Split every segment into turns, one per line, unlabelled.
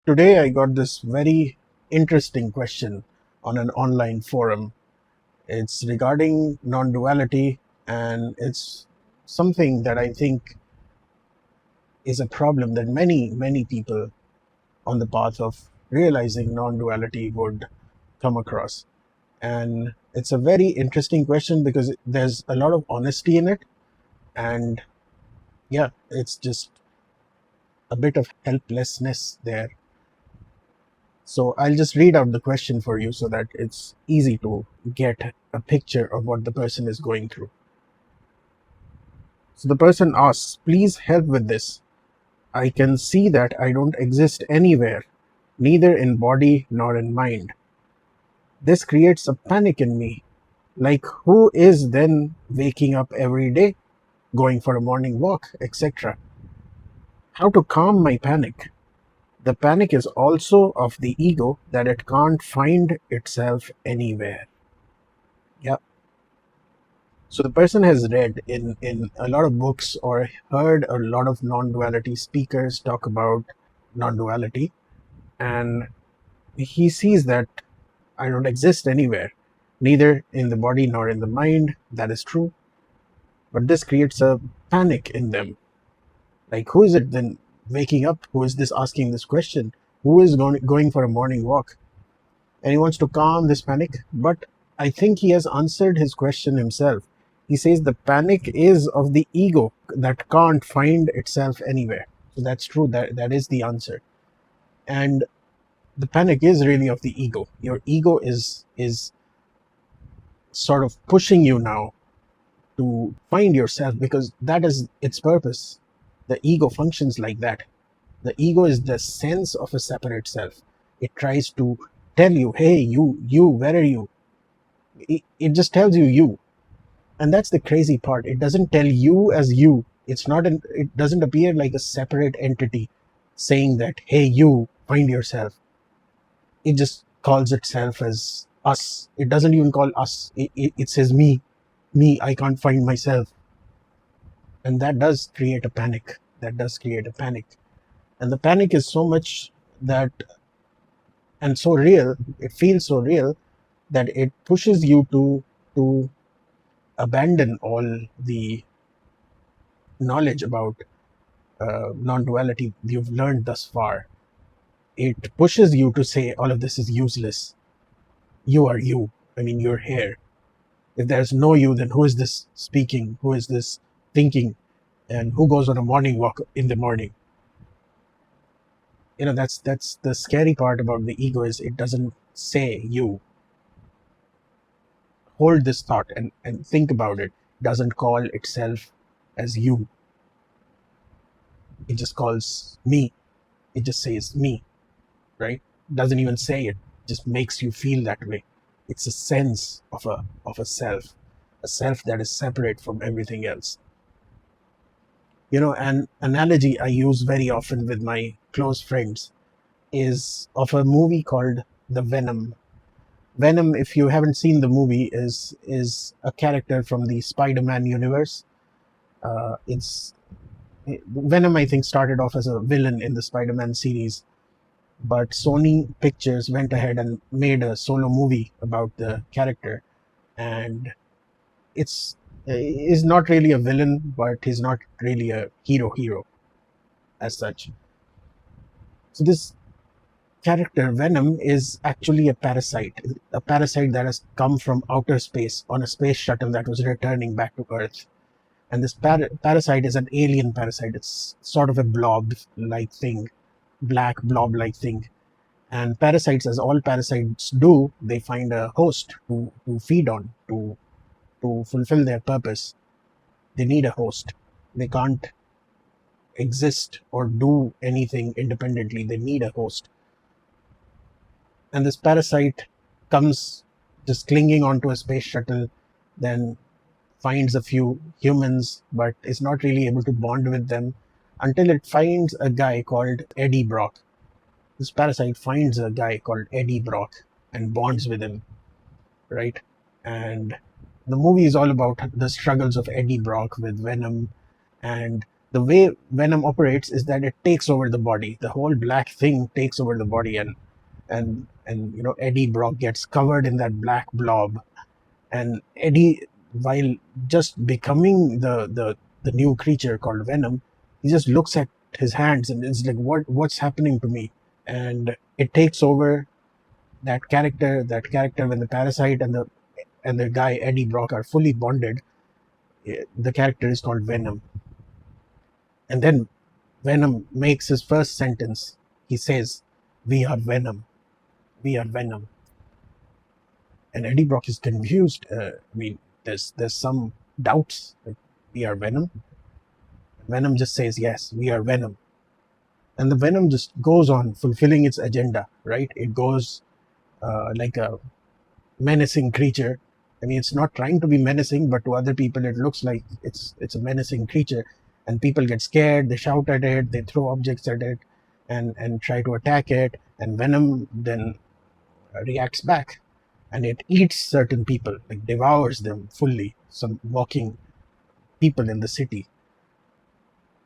Today I got this very interesting question on an online forum. It's regarding non-duality, and it's something that I think is a problem that many people on the path of realizing non-duality would come across. And it's a very interesting question because there's a lot of honesty in it, and yeah, it's just a bit of helplessness there. So I'll just read out the question for you so that it's easy to get a picture of what the person is going through. So the person asks, please help with this. I can see that I don't exist anywhere, neither in body nor in mind. This creates a panic in me. Like, who is then waking up every day, going for a morning walk, etc.? How to calm my panic? The panic is also of the ego that it can't find itself anywhere. Yeah. So the person has read in a lot of books or heard a lot of non-duality speakers talk about non-duality, and he sees that I don't exist anywhere, neither in the body nor in the mind. That is true. But this creates a panic in them. Like, who is it then waking up? Who is this asking this question? Who is going for a morning walk? And he wants to calm this panic. But I think he has answered his question himself. He says the panic is of the ego that can't find itself anywhere. So that's true. That is the answer. And the panic is really of the ego. Your ego is sort of pushing you now to find yourself because that is its purpose. The ego functions like that. The ego is the sense of a separate self. It tries to tell you, hey, you, where are you? It just tells you. And that's the crazy part. It doesn't tell you as you. It doesn't appear like a separate entity saying that, hey, you, find yourself. It just calls itself as us. It doesn't even call us. It says me, I can't find myself. And that does create a panic. And the panic is so much that, and so real, it feels so real that it pushes you to abandon all the knowledge about non-duality you've learned thus far. It pushes you to say all of this is useless. You are you. I mean, you're here. If there's no you, then who is this speaking? Who is this thinking? And who goes on a morning walk in the morning? That's the scary part about the ego, is it doesn't say you. Hold this thought and think about it. It doesn't call itself as you. It just calls me. It just says me, right? Doesn't even say it. Just makes you feel that way. It's a sense of a self that is separate from everything else. An analogy I use very often with my close friends is of a movie called The Venom. Venom, if you haven't seen the movie, is a character from the Spider-Man universe. It's Venom, I think, started off as a villain in the Spider-Man series, but Sony Pictures went ahead and made a solo movie about the character, and it's is not really a villain, but he's not really a hero as such. So this character Venom is actually a parasite that has come from outer space on a space shuttle that was returning back to Earth. And this parasite is an alien parasite. It's sort of a blob-like thing, black blob-like thing. And parasites, as all parasites do, they find a host to feed on, to fulfill their purpose. They need a host. They can't exist or do anything independently. They need a host. And this parasite comes just clinging onto a space shuttle, then finds a few humans, but is not really able to bond with them until it finds a guy called Eddie Brock. This parasite finds a guy called Eddie Brock and bonds with him, right? And the movie is all about the struggles of Eddie Brock with Venom, and The way venom operates is that it takes over the body. The whole black thing takes over the body, and Eddie Brock gets covered in that black blob. And Eddie, while just becoming the new creature called Venom, he just looks at his hands and it's like, what's happening to me? And it takes over that character when the parasite and the guy Eddie Brock are fully bonded. The character is called Venom. And then Venom makes his first sentence. He says, "We are Venom. We are Venom." And Eddie Brock is confused. There's some doubts. Like, we are Venom. Venom just says, "Yes, we are Venom." And the Venom just goes on fulfilling its agenda. Right? It goes like a menacing creature. I mean, it's not trying to be menacing, but to other people, it looks like it's a menacing creature, and people get scared. They shout at it, they throw objects at it, and try to attack it. And Venom then reacts back, and it eats certain people, like devours them fully. Some walking people in the city,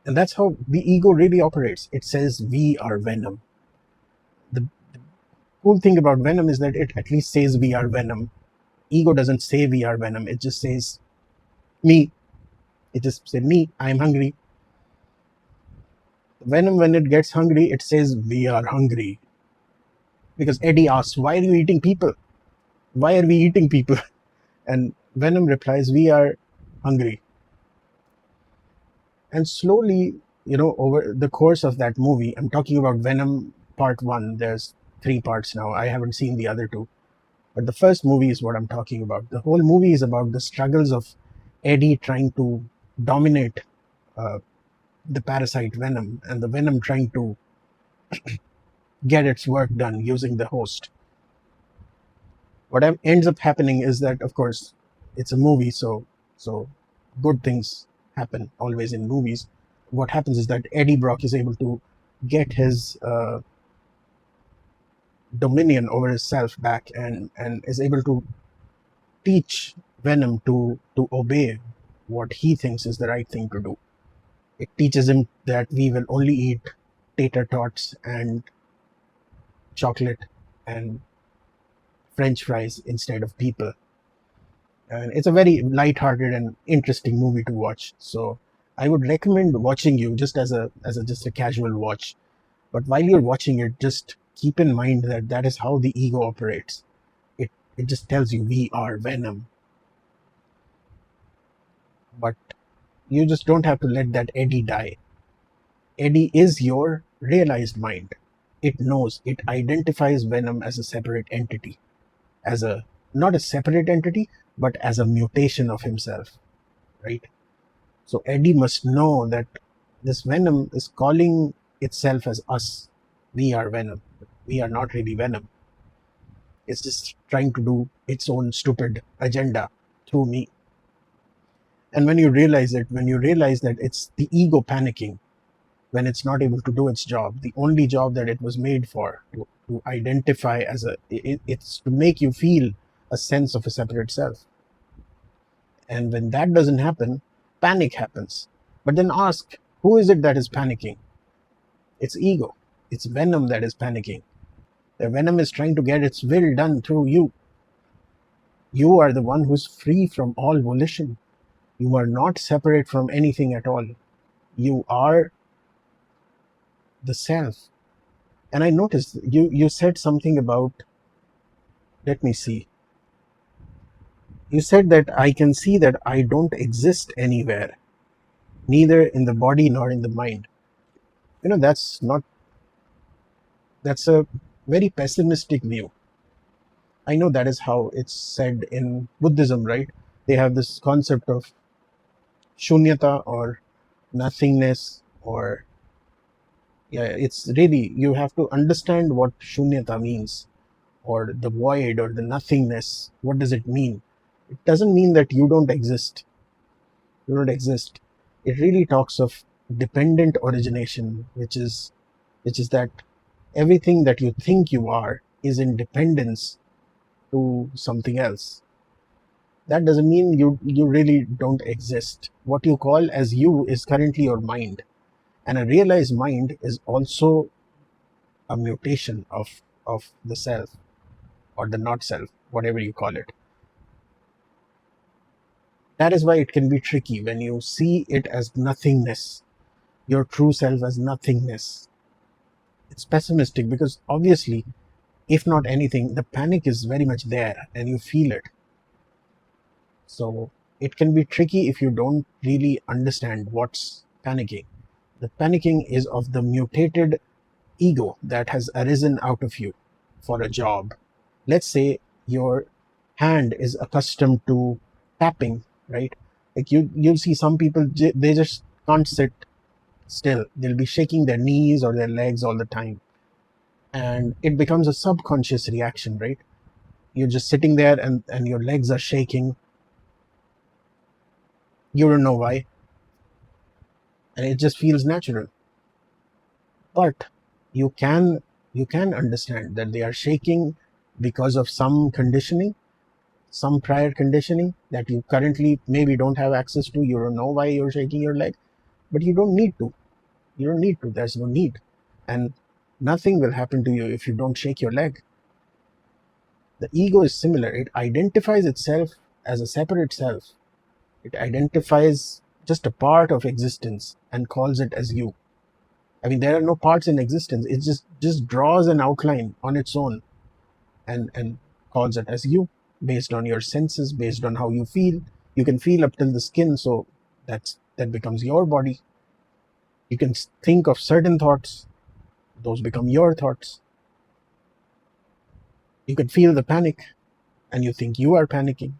and that's how the ego really operates. It says we are Venom. The cool thing about Venom is that it at least says we are Venom. Ego doesn't say we are Venom. It just says me. It just says me. I'm hungry. Venom, when it gets hungry, it says we are hungry. Because Eddie asks, "Why are you eating people? Why are we eating people?" And Venom replies, "We are hungry." And slowly, over the course of that movie, I'm talking about Venom Part 1. There's 3 parts now. I haven't seen the other 2. But the first movie is what I'm talking about. The whole movie is about the struggles of Eddie trying to dominate uh, the parasite Venom, and the Venom trying to get its work done using the host. What ends up happening is that, of course, it's a movie, so good things happen always in movies. What happens is that Eddie Brock is able to get his dominion over himself back, and is able to teach Venom to obey what he thinks is the right thing to do. It teaches him that we will only eat tater tots and chocolate and French fries instead of people. And it's a very light-hearted and interesting movie to watch. So I would recommend watching you just as a casual watch. But while you're watching it, just keep in mind that that is how the ego operates. It just tells you we are Venom. But you just don't have to let that Eddie die. Eddie is your realized mind. It knows, it identifies Venom as a separate entity, as a not a separate entity, but as a mutation of himself, right? So Eddie must know that this Venom is calling itself as us. We are Venom. We are not really Venom. It's just trying to do its own stupid agenda through me. And when you realize that it's the ego panicking when it's not able to do its job, the only job that it was made for, to identify as it's to make you feel a sense of a separate self. And when that doesn't happen, panic happens. But then ask, who is it that is panicking? It's ego. It's Venom that is panicking. The Venom is trying to get its will done through you. You are the one who's free from all volition. You are not separate from anything at all. You are the self. And I noticed you said something about, let me see. You said that I can see that I don't exist anywhere, neither in the body nor in the mind. That's not, that's a very pessimistic view. I know that is how it's said in Buddhism, right? They have this concept of shunyata, or nothingness, or yeah, it's really, you have to understand what shunyata means, or the void, or the nothingness. What does it mean? It doesn't mean that you don't exist. You don't exist. It really talks of dependent origination, which is that everything that you think you are is in dependence to something else. That doesn't mean you really don't exist. What you call as you is currently your mind, and a realized mind is also a mutation of the self, or the not self, whatever you call it. That is why it can be tricky when you see it as nothingness, your true self as nothingness. It's pessimistic because obviously, if not anything, the panic is very much there and you feel it. So it can be tricky if you don't really understand what's panicking. The panicking is of the mutated ego that has arisen out of you for a job. Let's say your hand is accustomed to tapping, right? Like you'll see some people, they just can't sit still. They'll be shaking their knees or their legs all the time. And it becomes a subconscious reaction, right? You're just sitting there and your legs are shaking. You don't know why. And it just feels natural. But you can you can understand that they are shaking because of some conditioning, some prior conditioning that you currently maybe don't have access to. You don't know why you're shaking your leg, but you don't need to. You don't need to. There's no need. And nothing will happen to you if you don't shake your leg. The ego is similar. It identifies itself as a separate self. It identifies just a part of existence and calls it as you. I mean, there are no parts in existence. It just draws an outline on its own and calls it as you, based on your senses, based on how you feel. You can feel up till the skin, so that becomes your body. You can think of certain thoughts, those become your thoughts. You can feel the panic, and you think you are panicking.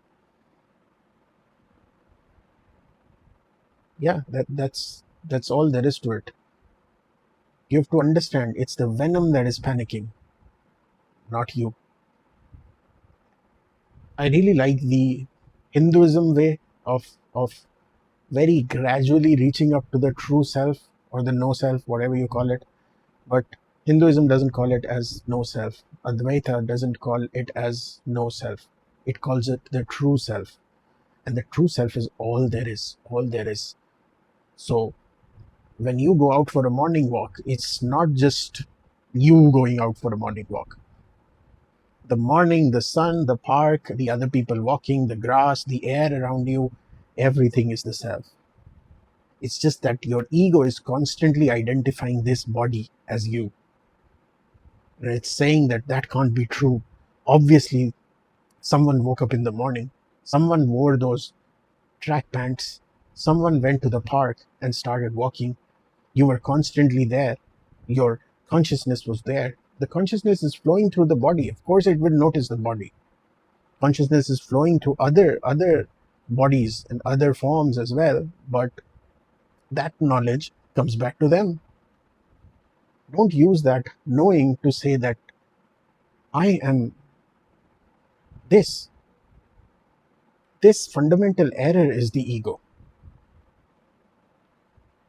Yeah, that's all there is to it. You have to understand it's the venom that is panicking, not you. I really like the Hinduism way of very gradually reaching up to the true self or the no self, whatever you call it. But Hinduism doesn't call it as no self. Advaita doesn't call it as no self. It calls it the true self. And the true self is all there is, all there is. So when you go out for a morning walk, it's not just you going out for a morning walk. The morning, the sun, the park, the other people walking, the grass, the air around you, everything is the self. It's just that your ego is constantly identifying this body as you. And it's saying that that can't be true. Obviously, someone woke up in the morning, someone wore those track pants, someone went to the park and started walking. You were constantly there. Your consciousness was there. The consciousness is flowing through the body. Of course, it will notice the body. Consciousness is flowing through other bodies and other forms as well, but that knowledge comes back to them. Don't use that knowing to say that I am this. This fundamental error is the ego.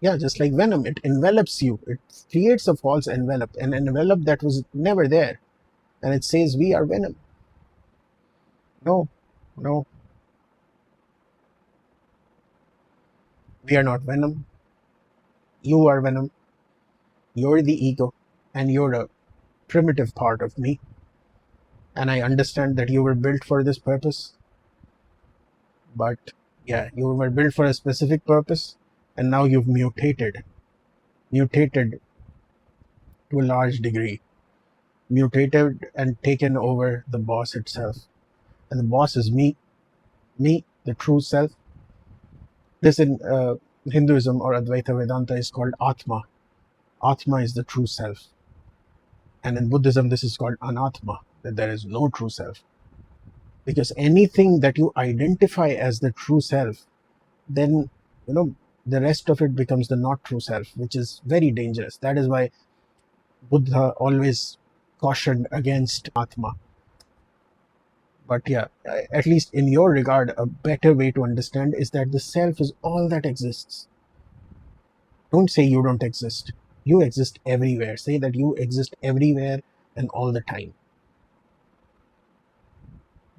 Yeah, just like venom, it envelops you. It creates a false envelope, an envelope that was never there. And it says we are venom. No, no, we are not venom. You are venom. You're the ego. And you're a primitive part of me. And I understand that you were built for this purpose. But yeah, you were built for a specific purpose. And now you've mutated to a large degree, mutated and taken over the boss itself. And the boss is me, the true self. This in Hinduism or Advaita Vedanta is called Atma. Atma is the true self. And in Buddhism, this is called Anatma, that there is no true self. Because anything that you identify as the true self, then, the rest of it becomes the not true self, which is very dangerous. That is why Buddha always cautioned against Atma. But yeah, at least in your regard, a better way to understand is that the self is all that exists. Don't say you don't exist. You exist everywhere. Say that you exist everywhere and all the time.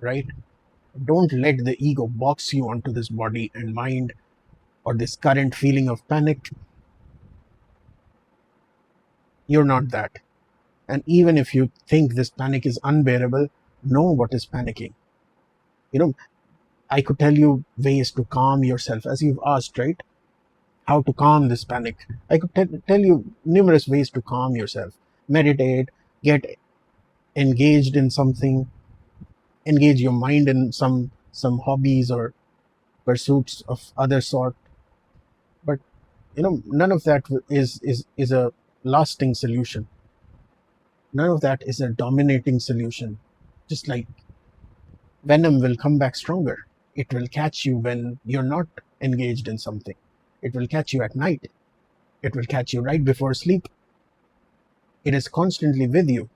Right? Don't let the ego box you onto this body and mind or this current feeling of panic. You're not that. And even if you think this panic is unbearable, know what is panicking. You know, I could tell you ways to calm yourself, as you've asked, right? How to calm this panic. I could tell you numerous ways to calm yourself. Meditate, get engaged in something, engage your mind in some hobbies or pursuits of other sort. But none of that is a lasting solution. None of that is a dominating solution. Just like venom will come back stronger. It will catch you when you're not engaged in something. It will catch you at night. It will catch you right before sleep. It is constantly with you,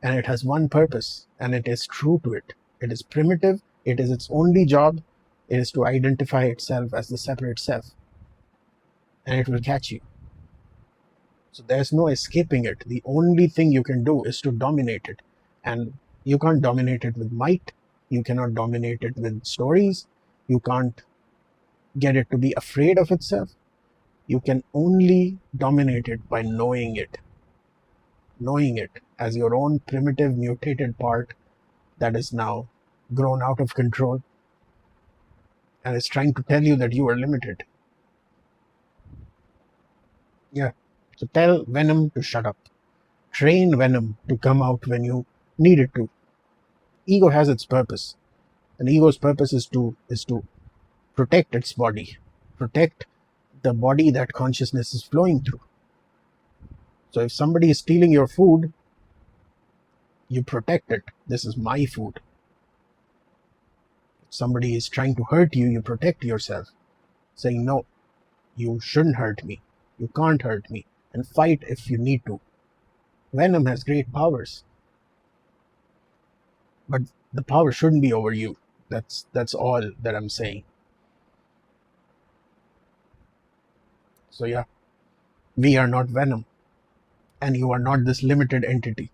and it has one purpose, and it is true to it. It is primitive. It is its only job. It is to identify itself as the separate self, and it will catch you. So there's no escaping it. The only thing you can do is to dominate it. And you can't dominate it with might. You cannot dominate it with stories. You can't get it to be afraid of itself. You can only dominate it by knowing it. Knowing it as your own primitive, mutated part that is now grown out of control and is trying to tell you that you are limited. Yeah. So tell venom to shut up. Train venom to come out when you need it to. Ego has its purpose, and ego's purpose is to protect its body, protect the body that consciousness is flowing through. So if somebody is stealing your food, you protect it. This is my food. If somebody is trying to hurt you, you protect yourself, saying, no, you shouldn't hurt me. You can't hurt me, and fight if you need to. Venom has great powers, but the power shouldn't be over you. That's all that I'm saying. So yeah, we are not venom, and you are not this limited entity.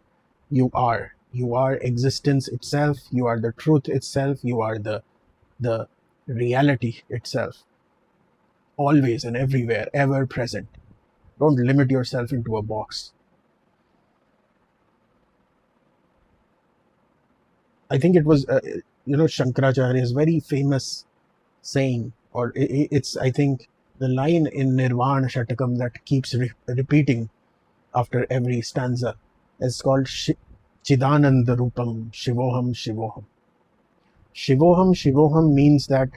You are existence itself. You are the truth itself. You are the reality itself, always and everywhere, ever present. Don't limit yourself into a box. I think it was Shankaracharya's very famous saying, or it's, I think, the line in Nirvana Shatakam that keeps repeating after every stanza. It's called Chidananda Rupam Shivoham Shivoham. Shivoham Shivoham means that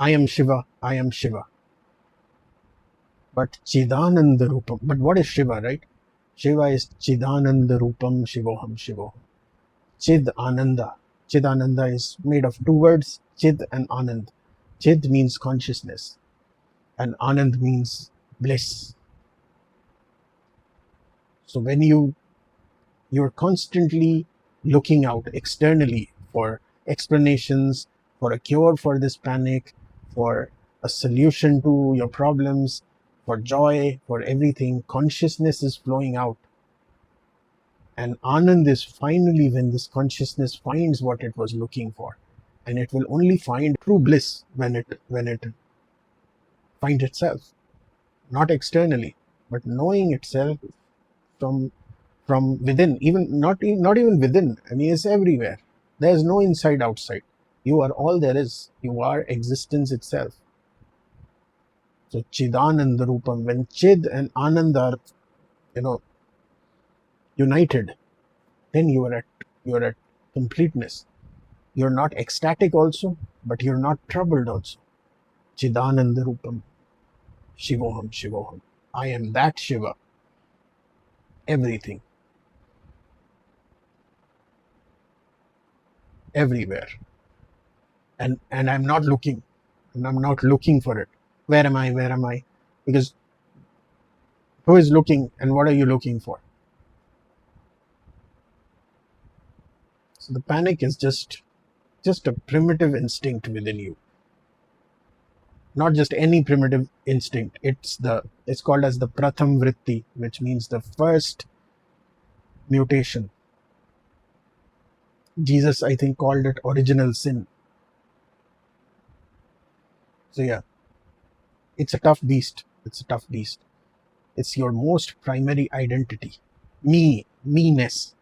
I am Shiva, I am Shiva. But Chidananda Rupam, but what is Shiva, right? Shiva is Chidananda Rupam Shivoham Shivoham. Chid Ananda. Chid Ananda is made of two words, Chid and Anand. Chid means consciousness, and Anand means bliss. So when you're constantly looking out externally for explanations, for a cure for this panic, for a solution to your problems, for joy, for everything, consciousness is flowing out. And Anand is finally when this consciousness finds what it was looking for. And it will only find true bliss when it finds itself. Not externally, but knowing itself from within, even not even within. I mean, it's everywhere. There's no inside outside. You are all there is. You are existence itself. So Chidananda Rupam, when Chid and Anand are united, then you are at completeness. You're not ecstatic also, but you're not troubled also. Chidananda Rupam Shivoham Shivoham. I am that Shiva. Everything. Everywhere. And I'm not looking. And I'm not looking for it. Where am I? Where am I? Because who is looking and what are you looking for? So the panic is just a primitive instinct within you. Not just any primitive instinct. It's called as the Pratham Vritti, which means the first mutation. Jesus, I think, called it original sin. So yeah, it's a tough beast. It's a tough beast. It's your most primary identity. Meanness.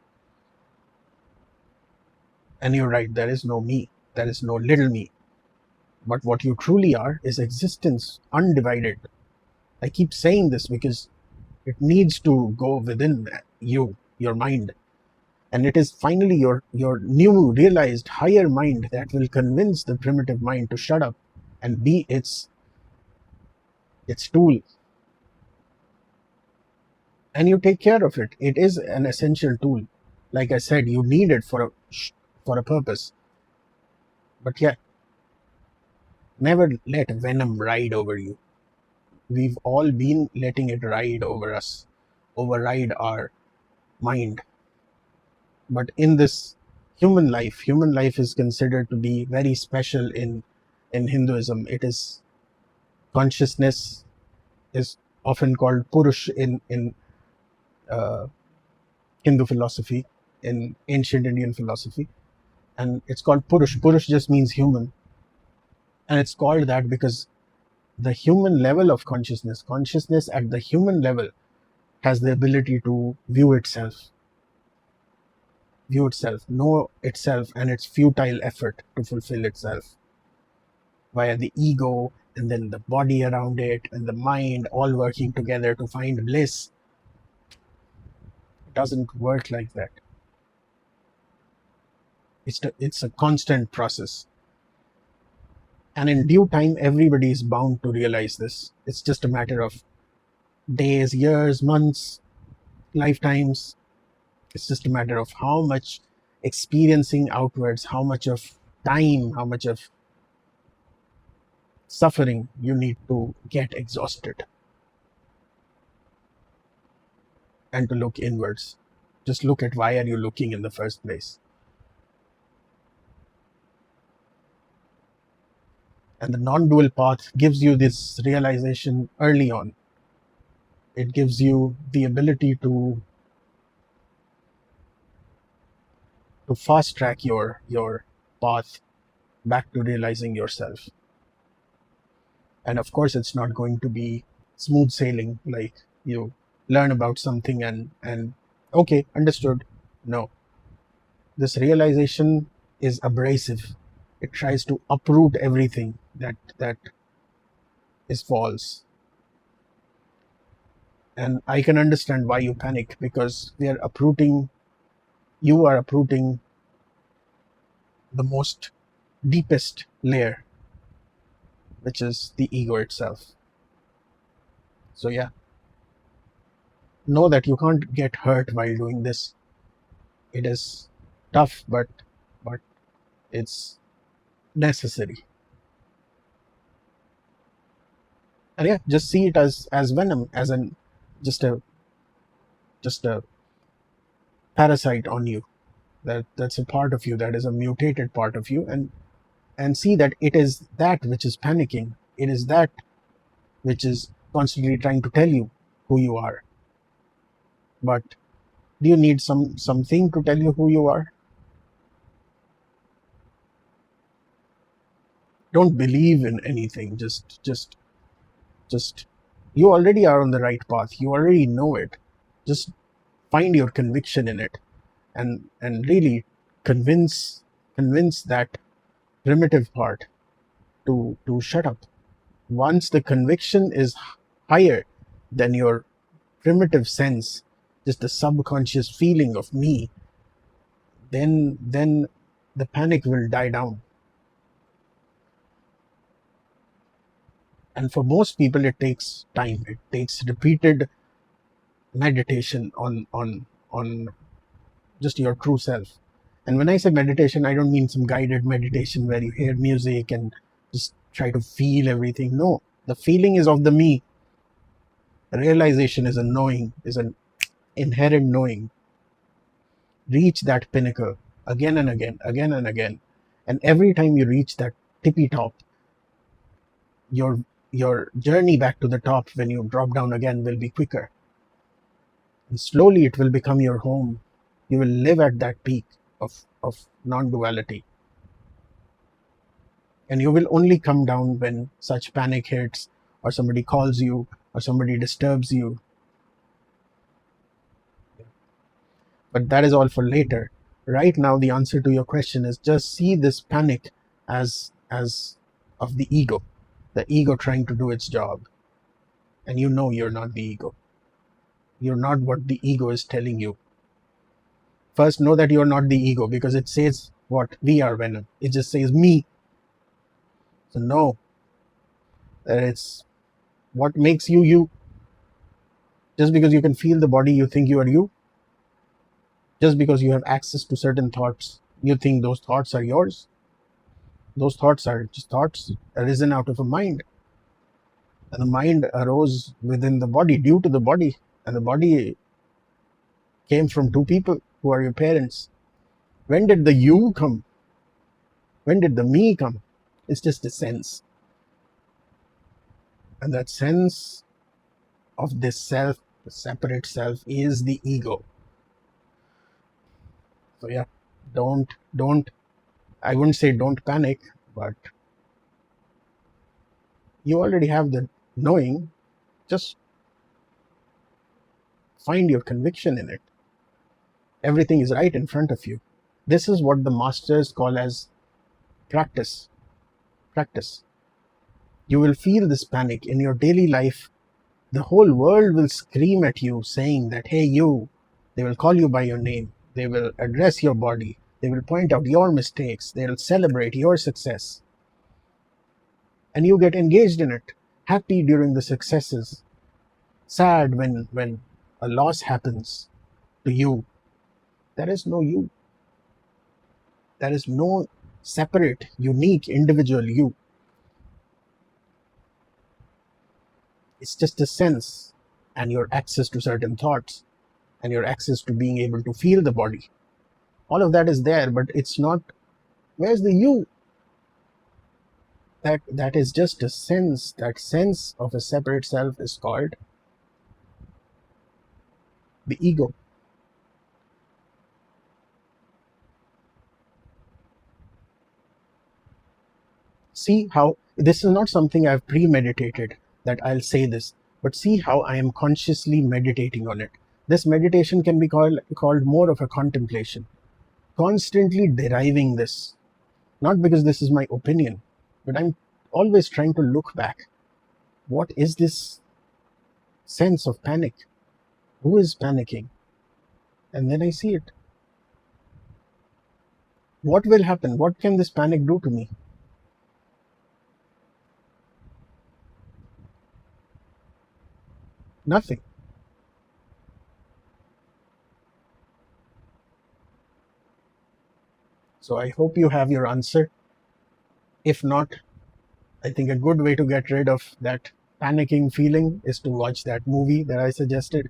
And you're right, there is no me. There is no little me. But what you truly are is existence undivided. I keep saying this because it needs to go within you, your mind. And it is finally your new realized higher mind that will convince the primitive mind to shut up and be its tool. And you take care of it. It is an essential tool. Like I said, you need it for a purpose. But yeah, never let venom ride over you. We've all been letting it ride over us, override our mind. But in this human life is considered to be very special in Hinduism. It is consciousness is often called Purush in uh, Hindu philosophy, in ancient Indian philosophy, and it's called Purush. Purush just means human, and it's called that because the human level of consciousness at the human level has the ability to view itself, know itself, and its futile effort to fulfill itself via the ego and then the body around it and the mind all working together to find bliss. It doesn't work like that. It's a constant process. And in due time, everybody is bound to realize this. It's just a matter of days, years, months, lifetimes. It's just a matter of how much experiencing outwards, how much of time, how much of suffering you need to get exhausted and to look inwards. Just look at why are you looking in the first place. And the non-dual path gives you this realization early on. It gives you the ability to fast track your path back to realizing yourself. And of course, it's not going to be smooth sailing, like you learn about something and okay, understood. No, this realization is abrasive. It tries to uproot everything that is false. And I can understand why you panic, because you are uprooting the most deepest layer, which is the ego itself. So yeah, know that you can't get hurt while doing this. It is tough, but it's necessary. And yeah, just see it as venom, as an just a just a parasite on you. That's a part of you, that is a mutated part of you, and see that it is that which is panicking. It is that which is constantly trying to tell you who you are. But do you need something to tell you who you are? Don't believe in anything. Just you already are on the right path. You already know it. Just find your conviction in it, and really convince that primitive part to shut up. Once the conviction is higher than your primitive sense, just the subconscious feeling of me, then the panic will die down. And for most people, it takes time. It takes repeated meditation on just your true self. And when I say meditation, I don't mean some guided meditation where you hear music and just try to feel everything. No, the feeling is of the me. Realization is a knowing, is an inherent knowing. Reach that pinnacle again and again, again and again. And every time you reach that tippy top, your journey back to the top when you drop down again will be quicker. And slowly it will become your home. You will live at that peak of non-duality. And you will only come down when such panic hits, or somebody calls you, or somebody disturbs you. But that is all for later. Right now, the answer to your question is just see this panic as of the ego trying to do its job. And you know you're not the ego. You're not what the ego is telling you. First, know that you're not the ego, because it says what? We are Venom. It just says me. So know that it's what makes you you. Just because you can feel the body, you think you are you. Just because you have access to certain thoughts, you think those thoughts are yours. Those thoughts are just thoughts arisen out of a mind. And the mind arose within the body, due to the body. And the body came from two people who are your parents. When did the you come? When did the me come? It's just a sense. And that sense of this self, the separate self, is the ego. So yeah, don't, I wouldn't say don't panic, but you already have the knowing. Just find your conviction in it. Everything is right in front of you. This is what the masters call as practice. Practice. You will feel this panic in your daily life. The whole world will scream at you saying that, hey, you. They will call you by your name. They will address your body. They will point out your mistakes. They will celebrate your success. And you get engaged in it. Happy during the successes. Sad when a loss happens to you. There is no you. There is no separate, unique, individual you. It's just a sense and your access to certain thoughts and your access to being able to feel the body. All of that is there, but it's not. Where's the you? That is just a sense. That sense of a separate self is called the ego. See how this is not something I've premeditated that I'll say this, but see how I am consciously meditating on it. This meditation can be called more of a contemplation. Constantly deriving this, not because this is my opinion, but I'm always trying to look back. What is this sense of panic? Who is panicking? And then I see it. What will happen? What can this panic do to me? Nothing. So I hope you have your answer. If not, I think a good way to get rid of that panicking feeling is to watch that movie that I suggested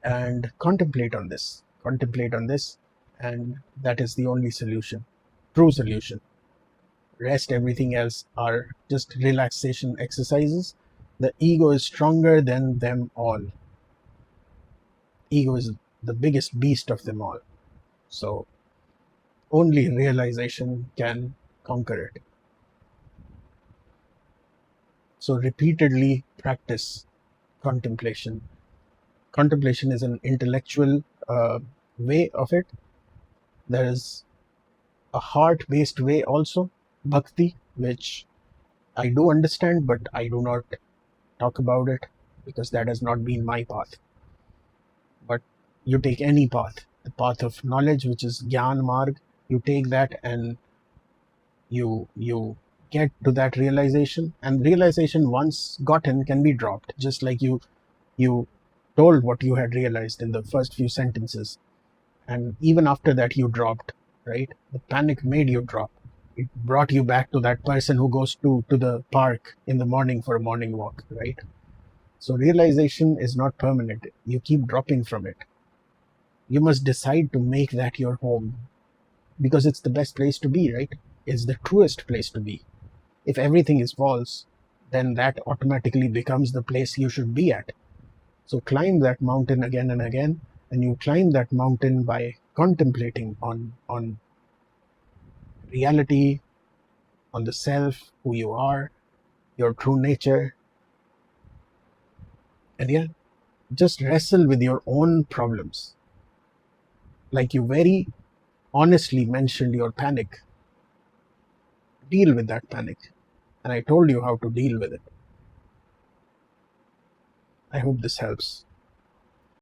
and contemplate on this. Contemplate on this, and that is the only solution. True solution. Rest, everything else are just relaxation exercises. The ego is stronger than them all. Ego is the biggest beast of them all. So only realization can conquer it. So repeatedly practice contemplation. Contemplation is an intellectual way of it. There is a heart-based way also, bhakti, which I do understand, but I do not talk about it because that has not been my path. But you take any path, the path of knowledge, which is Gyan Marg, you take that and you get to that realization, and realization once gotten can be dropped, just like you told what you had realized in the first few sentences, and even after that you dropped, right? The panic made you drop. It brought you back to that person who goes to the park in the morning for a morning walk, right? So realization is not permanent. You keep dropping from it. You must decide to make that your home, because it's the best place to be, right? It's the truest place to be. If everything is false, then that automatically becomes the place you should be at. So climb that mountain again and again, and you climb that mountain by contemplating on reality, on the self, who you are, your true nature. And yeah, just wrestle with your own problems. Like you very honestly mentioned your panic. Deal with that panic. And I told you how to deal with it. I hope this helps.